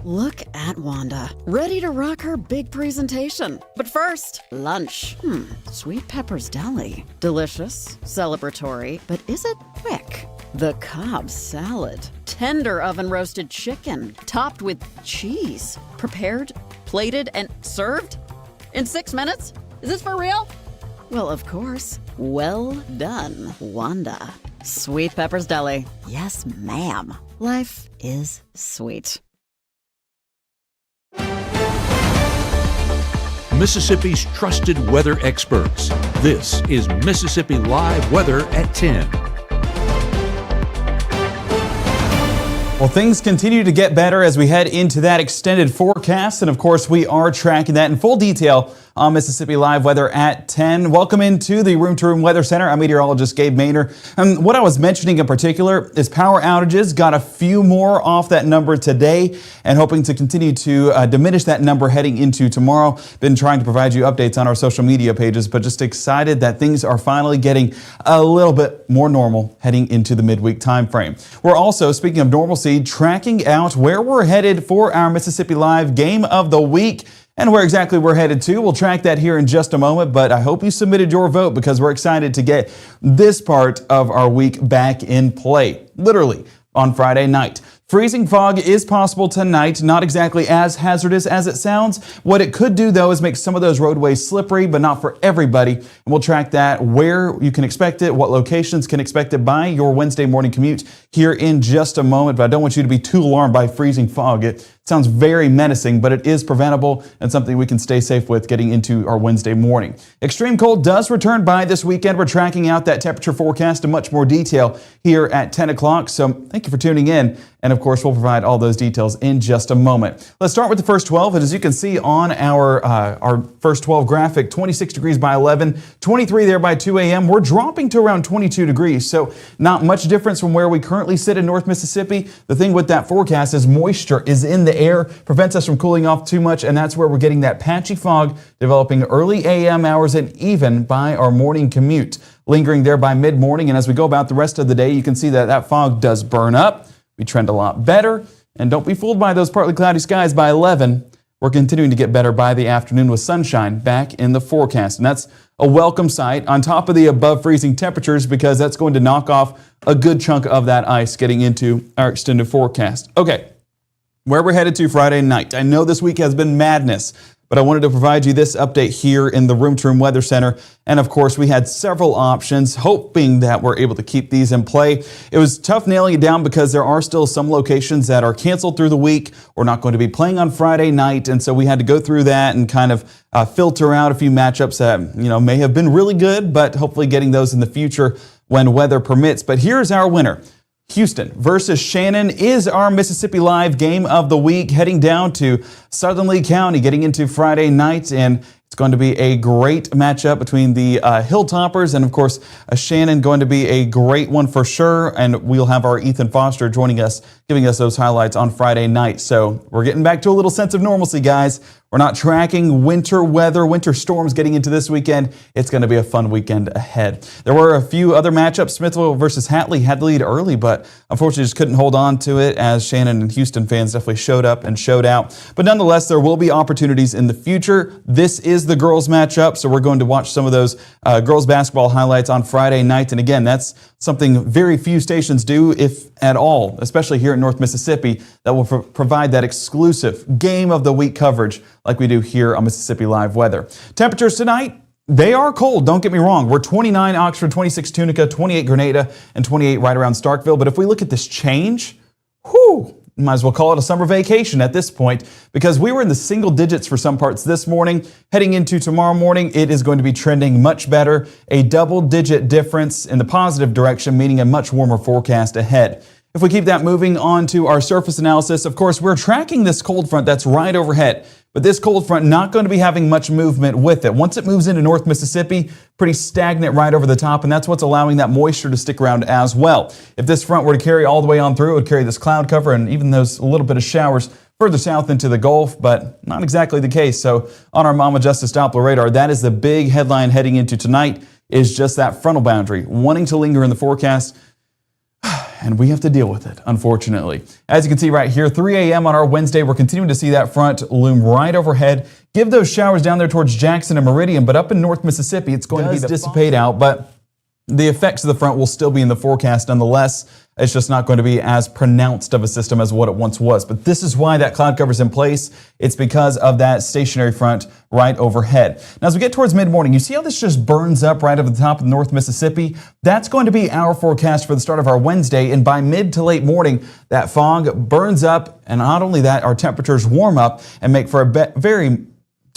Look at Wanda, ready to rock her big presentation. But first, lunch. Sweet Pepper's Deli. Delicious, celebratory, but is it quick? The Cobb salad. Tender oven-roasted chicken, topped with cheese. Prepared, plated, and served? In 6 minutes? Is this for real? Well, of course. Well done, Wanda. Sweet Pepper's Deli. Yes, ma'am. Life is sweet. Mississippi's trusted weather experts. This is Mississippi Live Weather at 10. Well, things continue to get better as we head into that extended forecast. And of course, we are tracking that in full detail on Mississippi Live Weather at 10. Welcome into the Room to Room Weather Center. I'm meteorologist Gabe Maynor. And what I was mentioning in particular is power outages. Got a few more off that number today and hoping to continue to diminish that number heading into tomorrow. Been trying to provide you updates on our social media pages, but just excited that things are finally getting a little bit more normal heading into the midweek time frame. We're also, speaking of normalcy, tracking out where we're headed for our Mississippi Live Game of the Week. And where exactly we're headed to, we'll track that here in just a moment, but I hope you submitted your vote because we're excited to get this part of our week back in play, literally on Friday night. Freezing fog is possible tonight, not exactly as hazardous as it sounds. What it could do, though, is make some of those roadways slippery, but not for everybody. And we'll track that, where you can expect it, what locations can expect it by your Wednesday morning commute here in just a moment. But I don't want you to be too alarmed by freezing fog. It sounds very menacing, but it is preventable and something we can stay safe with getting into our Wednesday morning. Extreme cold does return by this weekend. We're tracking out that temperature forecast in much more detail here at 10 o'clock. So thank you for tuning in. And of course, we'll provide all those details in just a moment. Let's start with the first 12. And as you can see on our first 12 graphic, 26 degrees by 11, 23 there by 2 a.m. We're dropping to around 22 degrees. So not much difference from where we currently sit in North Mississippi. The thing with that forecast is moisture is in the air, prevents us from cooling off too much. And that's where we're getting that patchy fog developing early a.m. hours and even by our morning commute. Lingering there by mid-morning. And as we go about the rest of the day, you can see that that fog does burn up. We trend a lot better, and don't be fooled by those partly cloudy skies by 11. We're continuing to get better by the afternoon with sunshine back in the forecast, and that's a welcome sight on top of the above freezing temperatures because that's going to knock off a good chunk of that ice getting into our extended forecast. Okay, where we're headed to Friday night. I know this week has been madness, but I wanted to provide you this update here in the Room to Room Weather Center. And of course, we had several options, hoping that we're able to keep these in play. It was tough nailing it down because there are still some locations that are canceled through the week or not going to be playing on Friday night. And so we had to go through that and kind of filter out a few matchups that, may have been really good, but hopefully getting those in the future when weather permits. But here's our winner. Houston versus Shannon is our Mississippi Live Game of the Week, heading down to Southern Lee County, getting into Friday night, and it's going to be a great matchup between the Hilltoppers and, of course, Shannon going to be a great one for sure, and we'll have our Ethan Foster joining us, giving us those highlights on Friday night. So we're getting back to a little sense of normalcy, guys. We're not tracking winter weather, winter storms getting into this weekend. It's going to be a fun weekend ahead. There were a few other matchups. Smithville versus Hatley had the lead early, but unfortunately just couldn't hold on to it as Shannon and Houston fans definitely showed up and showed out. But nonetheless, there will be opportunities in the future. This is the girls matchup, so we're going to watch some of those girls basketball highlights on Friday night. And again, that's something very few stations do, if at all, especially here in North Mississippi, that will provide that exclusive Game of the Week coverage like we do here on Mississippi Live Weather. Temperatures tonight, they are cold, don't get me wrong. We're 29 Oxford, 26 Tunica, 28 Grenada, and 28 right around Starkville. But if we look at this change, might as well call it a summer vacation at this point, because we were in the single digits for some parts this morning. Heading into tomorrow morning, it is going to be trending much better. A double-digit difference in the positive direction, meaning a much warmer forecast ahead. If we keep that moving on to our surface analysis, of course, we're tracking this cold front that's right overhead. But this cold front not going to be having much movement with it. Once it moves into North Mississippi, pretty stagnant right over the top, and that's what's allowing that moisture to stick around as well. If this front were to carry all the way on through, it would carry this cloud cover and even those a little bit of showers further south into the Gulf, but not exactly the case. So on our Mama Justice Doppler radar, that is the big headline heading into tonight, is just that frontal boundary wanting to linger in the forecast. and we have to deal with it, unfortunately. As you can see right here, 3 a.m. on our Wednesday, we're continuing to see that front loom right overhead. Give those showers down there towards Jackson and Meridian, but up in North Mississippi, it's going to dissipate out, but the effects of the front will still be in the forecast nonetheless. It's just not going to be as pronounced of a system as what it once was. But this is why that cloud cover is in place. It's because of that stationary front right overhead. Now, as we get towards mid-morning, you see how this just burns up right over the top of North Mississippi? That's going to be our forecast for the start of our Wednesday. And by mid to late morning, that fog burns up. And not only that, our temperatures warm up and make for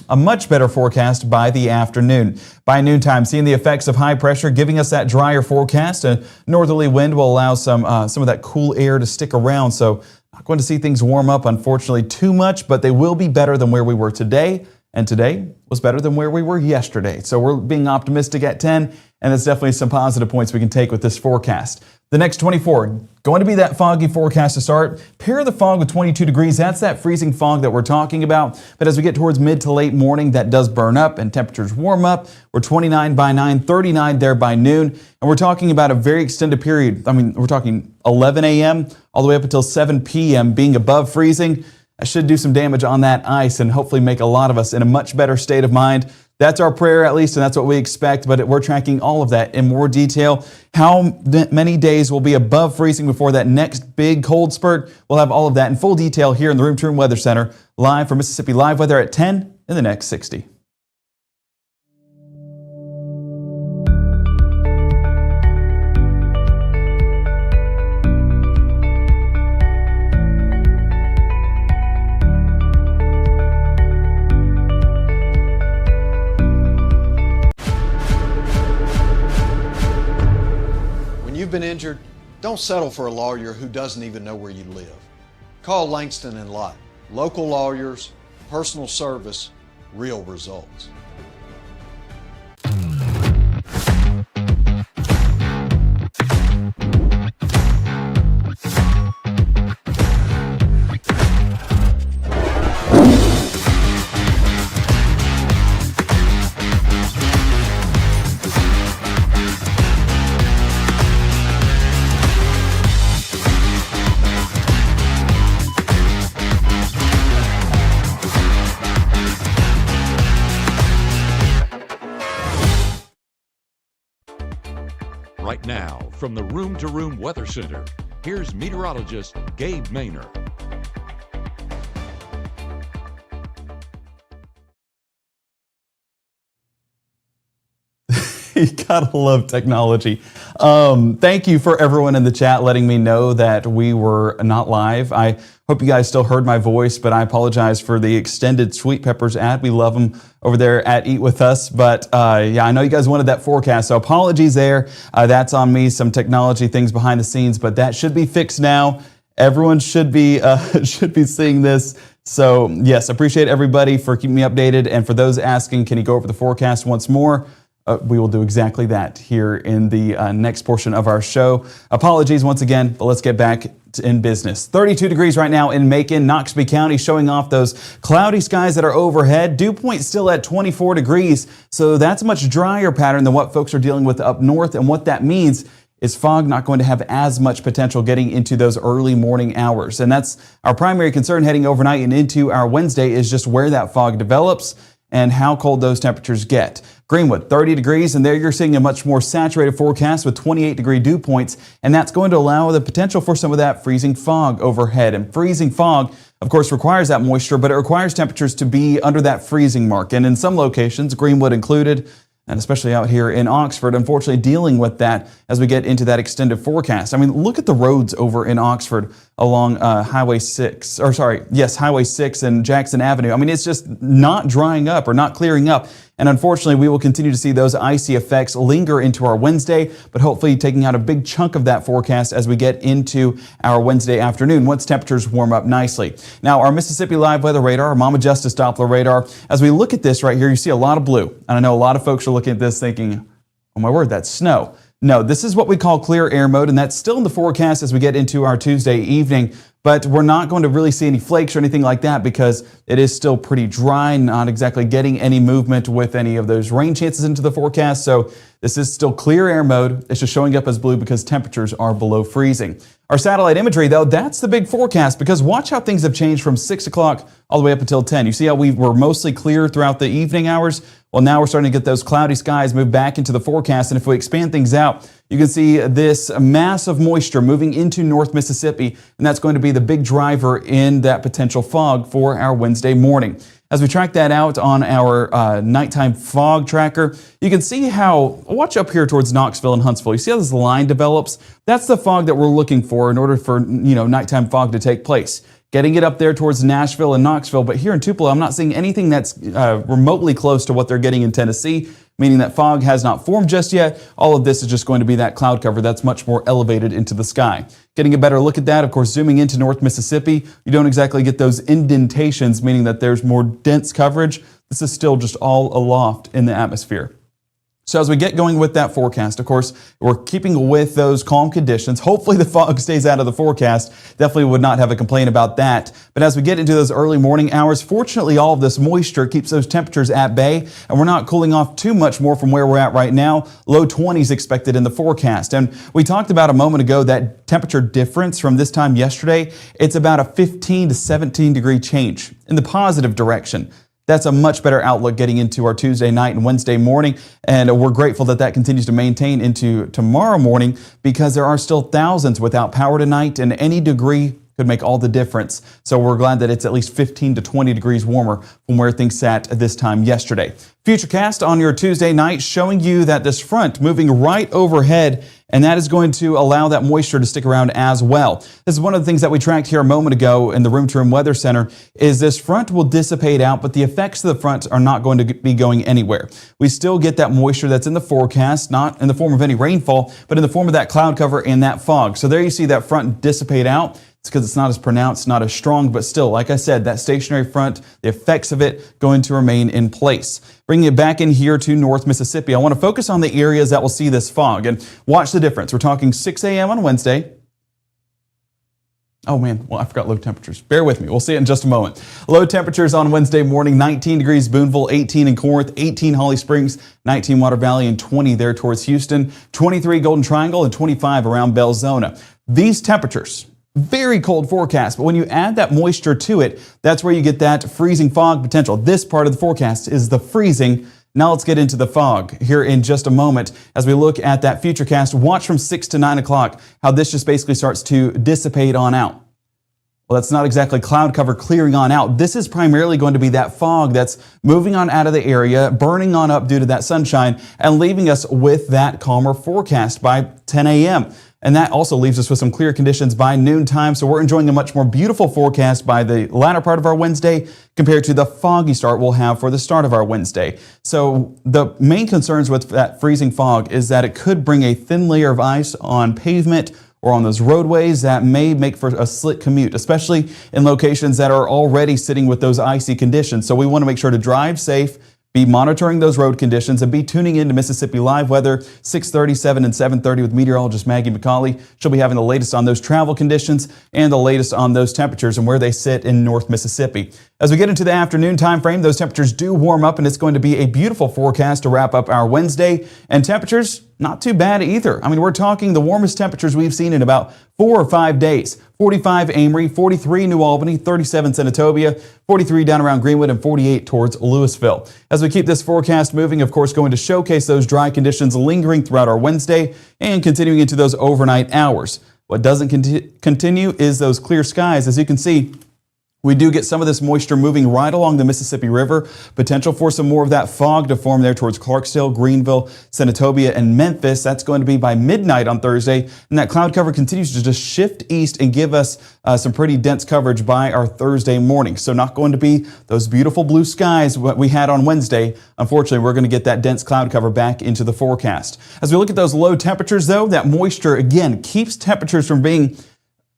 a much better forecast by the afternoon. By noontime, seeing the effects of high pressure, giving us that drier forecast. A northerly wind will allow some of that cool air to stick around. So not going to see things warm up, unfortunately, too much, but they will be better than where we were today. And today was better than where we were yesterday. So we're being optimistic at 10, and there's definitely some positive points we can take with this forecast. The next 24, going to be that foggy forecast to start. Pair the fog with 22 degrees. That's that freezing fog that we're talking about. But as we get towards mid to late morning, that does burn up and temperatures warm up. We're 29 by 9, 39 there by noon. And we're talking about a very extended period. I mean, we're talking 11 a.m. all the way up until 7 p.m. being above freezing. That should do some damage on that ice and hopefully make a lot of us in a much better state of mind. That's our prayer, at least, and that's what we expect, but we're tracking all of that in more detail. How many days will be above freezing before that next big cold spurt? We'll have all of that in full detail here in the Room to Room Weather Center, live for Mississippi Live Weather at 10 in the next 60. You've been injured, don't settle for a lawyer who doesn't even know where you live. Call Langston and Lott. Local lawyers, personal service, real results. Right now, from the Room to Room Weather Center, here's meteorologist Gabe Maynor. You gotta love technology. Thank you for everyone in the chat letting me know that we were not live. I hope you guys still heard my voice, but I apologize for the extended Sweet Peppers ad. We love them over there at Eat With Us. But yeah, I know you guys wanted that forecast, so apologies there. That's on me, some technology things behind the scenes, but that should be fixed now. Everyone should be seeing this. So yes, appreciate everybody for keeping me updated. And for those asking, can you go over the forecast once more? We will do exactly that here in the next portion of our show. Apologies once again, but let's get back in business. 32 degrees right now in Macon, Noxubee County, showing off those cloudy skies that are overhead. Dew point still at 24 degrees, so that's a much drier pattern than what folks are dealing with up north. And what that means is fog not going to have as much potential getting into those early morning hours. And that's our primary concern heading overnight and into our Wednesday, is just where that fog develops and how cold those temperatures get. Greenwood, 30 degrees, and there you're seeing a much more saturated forecast with 28-degree dew points, and that's going to allow the potential for some of that freezing fog overhead. And freezing fog, of course, requires that moisture, but it requires temperatures to be under that freezing mark. And in some locations, Greenwood included, and especially out here in Oxford, unfortunately dealing with that as we get into that extended forecast. I mean, look at the roads over in Oxford along Highway 6 and Jackson Avenue. I mean, it's just not drying up or not clearing up. And unfortunately, we will continue to see those icy effects linger into our Wednesday, but hopefully taking out a big chunk of that forecast as we get into our Wednesday afternoon once temperatures warm up nicely. Now, our Mississippi Live Weather Radar, our Mama Justice Doppler radar, as we look at this right here, you see a lot of blue. And I know a lot of folks are looking at this thinking, oh my word, that's snow. No, this is what we call clear air mode, and that's still in the forecast as we get into our Tuesday evening. But we're not going to really see any flakes or anything like that because it is still pretty dry, not exactly getting any movement with any of those rain chances into the forecast. So this is still clear air mode. It's just showing up as blue because temperatures are below freezing. Our satellite imagery, though, that's the big forecast, because watch how things have changed from 6 o'clock all the way up until 10. You see how we were mostly clear throughout the evening hours? Well, now we're starting to get those cloudy skies move back into the forecast. And if we expand things out, you can see this mass of moisture moving into North Mississippi, and that's going to be the big driver in that potential fog for our Wednesday morning. As we track that out on our nighttime fog tracker, you can see how, watch up here towards Knoxville and Huntsville. You see how this line develops? That's the fog that we're looking for in order for, nighttime fog to take place. Getting it up there towards Nashville and Knoxville, but here in Tupelo, I'm not seeing anything that's remotely close to what they're getting in Tennessee, meaning that fog has not formed just yet. All of this is just going to be that cloud cover that's much more elevated into the sky. Getting a better look at that, of course, zooming into North Mississippi, you don't exactly get those indentations, meaning that there's more dense coverage. This is still just all aloft in the atmosphere. So as we get going with that forecast, of course, we're keeping with those calm conditions. Hopefully the fog stays out of the forecast. Definitely would not have a complaint about that. But as we get into those early morning hours, fortunately, all of this moisture keeps those temperatures at bay, and we're not cooling off too much more from where we're at right now. Low 20s expected in the forecast. And we talked about a moment ago that temperature difference from this time yesterday. It's about a 15 to 17 degree change in the positive direction. That's a much better outlook getting into our Tuesday night and Wednesday morning, and we're grateful that that continues to maintain into tomorrow morning, because there are still thousands without power tonight, and any degree could make all the difference. So we're glad that it's at least 15 to 20 degrees warmer from where things sat at this time yesterday. Futurecast on your Tuesday night showing you that this front moving right overhead, and that is going to allow that moisture to stick around as well. This is one of the things that we tracked here a moment ago in the Room to Room Weather Center, is this front will dissipate out, but the effects of the front are not going to be going anywhere. We still get that moisture that's in the forecast, not in the form of any rainfall, but in the form of that cloud cover and that fog. So there you see that front dissipate out. It's because it's not as pronounced, not as strong, but still, like I said, that stationary front, the effects of it going to remain in place. Bringing it back in here to North Mississippi, I want to focus on the areas that will see this fog and watch the difference. We're talking 6 a.m. on Wednesday. Oh man, well, I forgot low temperatures. Bear with me. We'll see it in just a moment. Low temperatures on Wednesday morning, 19 degrees Boonville, 18 in Corinth, 18 Holly Springs, 19 Water Valley, and 20 there towards Houston, 23 Golden Triangle, and 25 around Belzona. These temperatures, very cold forecast, but when you add that moisture to it, that's where you get that freezing fog potential. This part of the forecast is the freezing. Now let's get into the fog here in just a moment. As we look at that futurecast, watch from 6 to 9 o'clock how this just basically starts to dissipate on out. Well, that's not exactly cloud cover clearing on out. This is primarily going to be that fog that's moving on out of the area, burning on up due to that sunshine, and leaving us with that calmer forecast by 10 a.m. And that also leaves us with some clear conditions by noontime. So we're enjoying a much more beautiful forecast by the latter part of our Wednesday compared to the foggy start we'll have for the start of our Wednesday. So the main concerns with that freezing fog is that it could bring a thin layer of ice on pavement or on those roadways that may make for a slick commute, especially in locations that are already sitting with those icy conditions. So we want to make sure to drive safe, be monitoring those road conditions, and be tuning into Mississippi Live Weather 6:30, 7, and 7:30 with meteorologist Maggie McCauley. She'll be having the latest on those travel conditions and the latest on those temperatures and where they sit in North Mississippi. As we get into the afternoon time frame, those temperatures do warm up, and it's going to be a beautiful forecast to wrap up our Wednesday. And temperatures, not too bad either. I mean, we're talking the warmest temperatures we've seen in about 4 or 5 days. 45 Amory, 43 New Albany, 37 Senatobia, 43 down around Greenwood, and 48 towards Louisville. As we keep this forecast moving, of course, going to showcase those dry conditions lingering throughout our Wednesday and continuing into those overnight hours. What doesn't continue is those clear skies. As you can see, we do get some of this moisture moving right along the Mississippi River. Potential for some more of that fog to form there towards Clarksdale, Greenville, Senatobia, and Memphis. That's going to be by midnight on Thursday. And that cloud cover continues to just shift east and give us some pretty dense coverage by our Thursday morning. So not going to be those beautiful blue skies what we had on Wednesday. Unfortunately, we're going to get that dense cloud cover back into the forecast. As we look at those low temperatures, though, that moisture, again, keeps temperatures from being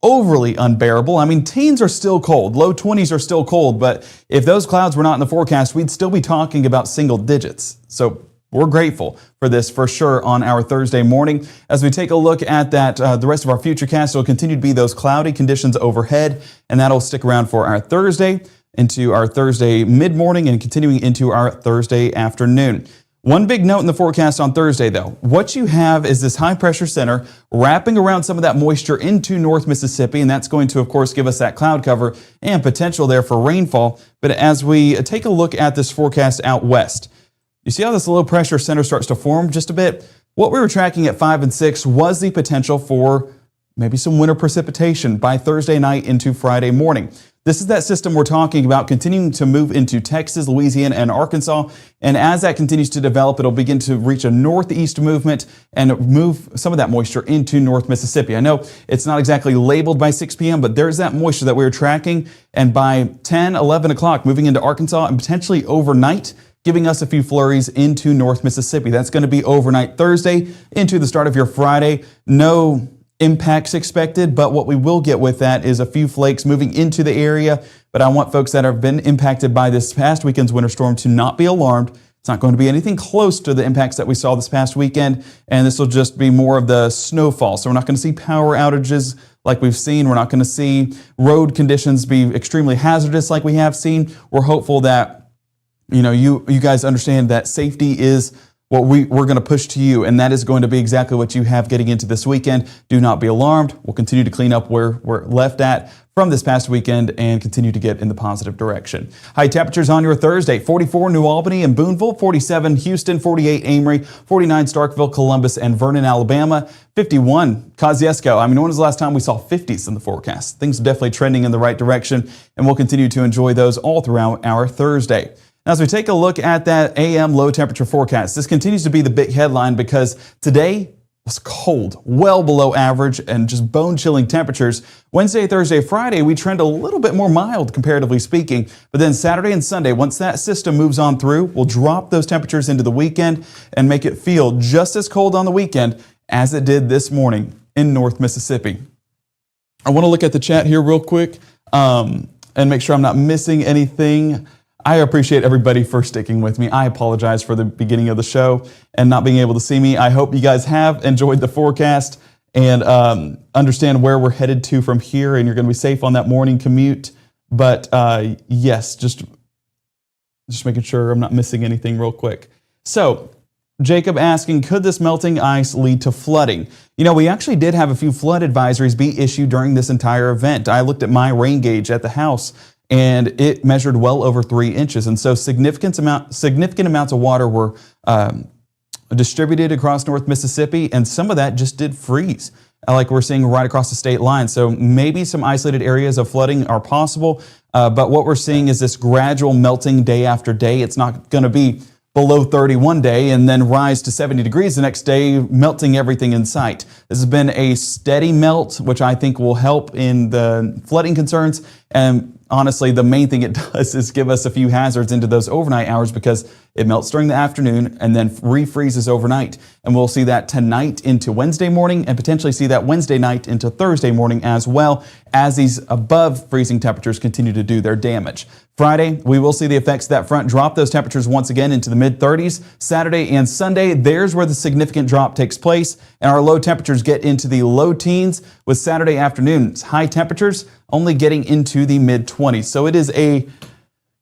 overly unbearable. I mean, teens are still cold. Low 20s are still cold. But if those clouds were not in the forecast, we'd still be talking about single digits. So we're grateful for this for sure on our Thursday morning. As we take a look at that, the rest of our futurecast will continue to be those cloudy conditions overhead, and that'll stick around for our Thursday into our Thursday mid-morning and continuing into our Thursday afternoon. One big note in the forecast on Thursday, though. What you have is this high pressure center wrapping around some of that moisture into North Mississippi, and that's going to, of course, give us that cloud cover and potential there for rainfall. But as we take a look at this forecast out west, you see how this low pressure center starts to form just a bit? What we were tracking at 5 and 6 was the potential for maybe some winter precipitation by Thursday night into Friday morning. This is that system we're talking about continuing to move into Texas, Louisiana, and Arkansas. And as that continues to develop, it'll begin to reach a northeast movement and move some of that moisture into North Mississippi. I know it's not exactly labeled by 6 p.m., but there's that moisture that we're tracking. And by 10, 11 o'clock, moving into Arkansas and potentially overnight, giving us a few flurries into North Mississippi. That's going to be overnight Thursday into the start of your Friday. No impacts expected, but what we will get with that is a few flakes moving into the area. But I want folks that have been impacted by this past weekend's winter storm to not be alarmed. It's not going to be anything close to the impacts that we saw this past weekend, and this will just be more of the snowfall. So we're not going to see power outages like we've seen. We're not going to see road conditions be extremely hazardous like we have seen. We're hopeful that you guys understand that safety is what we're going to push to you, and that is going to be exactly what you have getting into this weekend. Do not be alarmed. We'll continue to clean up where we're left at from this past weekend and continue to get in the positive direction. High temperatures on your Thursday: 44 New Albany and Booneville, 47 Houston, 48 Amory, 49 Starkville, Columbus, and Vernon, Alabama, 51 Kosciuszko. When was the last time we saw 50s in the forecast? Things are definitely trending in the right direction, and we'll continue to enjoy those all throughout our Thursday. Now, as we take a look at that AM low temperature forecast, this continues to be the big headline because today was cold, well below average, and just bone-chilling temperatures. Wednesday, Thursday, Friday, we trend a little bit more mild, comparatively speaking. But then Saturday and Sunday, once that system moves on through, we'll drop those temperatures into the weekend and make it feel just as cold on the weekend as it did this morning in North Mississippi. I want to look at the chat here real quick and make sure I'm not missing anything. I appreciate everybody for sticking with me. I apologize for the beginning of the show and not being able to see me. I hope you guys have enjoyed the forecast and understand where we're headed to from here, and you're going to be safe on that morning commute. But yes, just making sure I'm not missing anything real quick. So Jacob asking, could this melting ice lead to flooding? We actually did have a few flood advisories be issued during this entire event. I looked at my rain gauge at the house, and it measured well over 3 inches. And so significant amounts of water were distributed across North Mississippi, and some of that just did freeze, like we're seeing right across the state line. So maybe some isolated areas of flooding are possible, but what we're seeing is this gradual melting day after day. It's not going to be below 30 one day and then rise to 70 degrees the next day, melting everything in sight. This has been a steady melt, which I think will help in the flooding concerns. And honestly, the main thing it does is give us a few hazards into those overnight hours because it melts during the afternoon and then refreezes overnight. And we'll see that tonight into Wednesday morning and potentially see that Wednesday night into Thursday morning as well as these above freezing temperatures continue to do their damage. Friday, we will see the effects of that front drop those temperatures once again into the mid-30s. Saturday and Sunday, there's where the significant drop takes place, and our low temperatures get into the low teens, with Saturday afternoons high temperatures only getting into the mid-20s. So it is a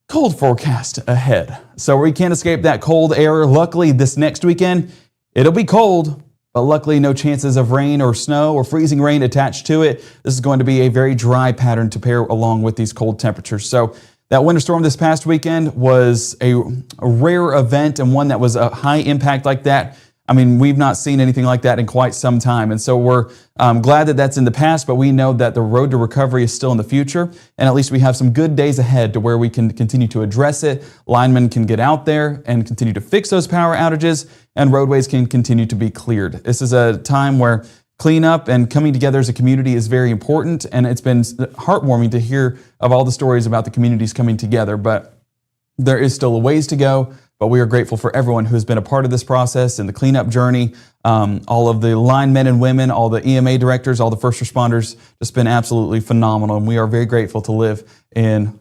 cold forecast ahead. So we can't escape that cold air. Luckily, this next weekend, it'll be cold, but luckily no chances of rain or snow or freezing rain attached to it. This is going to be a very dry pattern to pair along with these cold temperatures. So that winter storm this past weekend was a rare event, and one that was a high impact like that. We've not seen anything like that in quite some time. And so we're glad that that's in the past, but we know that the road to recovery is still in the future. And at least we have some good days ahead to where we can continue to address it. Linemen can get out there and continue to fix those power outages, and roadways can continue to be cleared. This is a time where cleanup and coming together as a community is very important. And it's been heartwarming to hear of all the stories about the communities coming together. But there is still a ways to go. But we are grateful for everyone who has been a part of this process and the cleanup journey. All of the linemen and women, all the EMA directors, all the first responders, just been absolutely phenomenal. And we are very grateful to live in,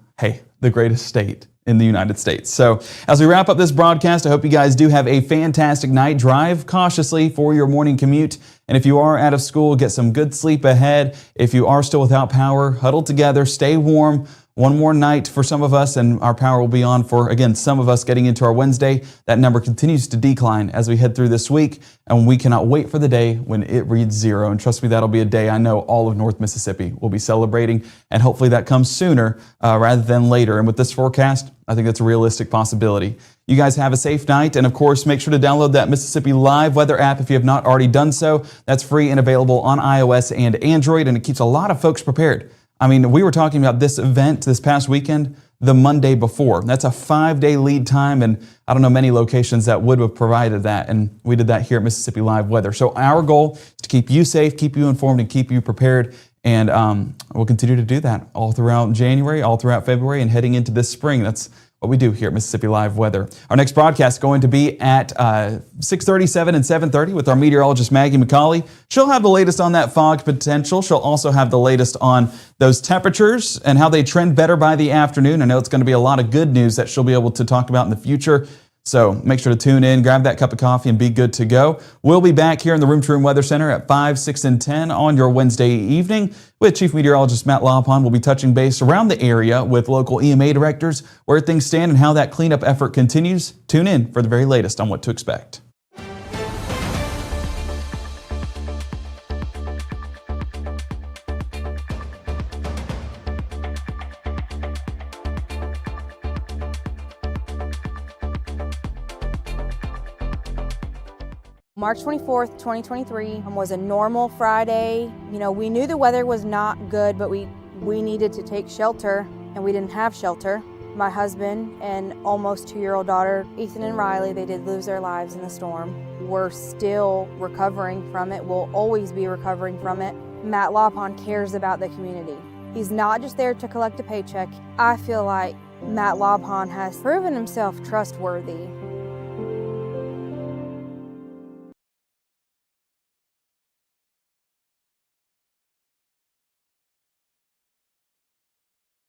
the greatest state in the United States. So as we wrap up this broadcast, I hope you guys do have a fantastic night. Drive cautiously for your morning commute. And if you are out of school, get some good sleep ahead. If you are still without power, huddle together, stay warm. one more night for some of us, and our power will be on for, again, some of us getting into our Wednesday. That number continues to decline as we head through this week, and we cannot wait for the day when it reads 0. And trust me, that'll be a day I know all of North Mississippi will be celebrating, and hopefully that comes sooner rather than later. And with this forecast, I think that's a realistic possibility. You guys have a safe night, and of course, make sure to download that Mississippi Live Weather app if you have not already done so. That's free and available on iOS and Android, and it keeps a lot of folks prepared. I mean, we were talking about this event this past weekend the Monday before. That's a 5-day lead time, and I don't know many locations that would have provided that, and we did that here at Mississippi Live Weather. So our goal is to keep you safe, keep you informed, and keep you prepared, and we'll continue to do that all throughout January, all throughout February, and heading into this spring. That's what we do here at Mississippi Live Weather. Our next broadcast is going to be at 6:37 and 7:30 with our meteorologist Maggie McCauley. She'll have the latest on that fog potential. She'll also have the latest on those temperatures and how they trend better by the afternoon. I know it's going to be a lot of good news that she'll be able to talk about in the future. So make sure to tune in, grab that cup of coffee, and be good to go. We'll be back here in the Room to Room Weather Center at 5, 6, and 10 on your Wednesday evening with Chief Meteorologist Matt Lopon. We'll be touching base around the area with local EMA directors, where things stand and how that cleanup effort continues. Tune in for the very latest on what to expect. March 24th, 2023 was a normal Friday. You know, we knew the weather was not good, but we needed to take shelter, and we didn't have shelter. My husband and almost 2-year-old daughter, Ethan and Riley, they did lose their lives in the storm. We're still recovering from it. We'll always be recovering from it. Matt Lopon cares about the community. He's not just there to collect a paycheck. I feel like Matt Lopon has proven himself trustworthy.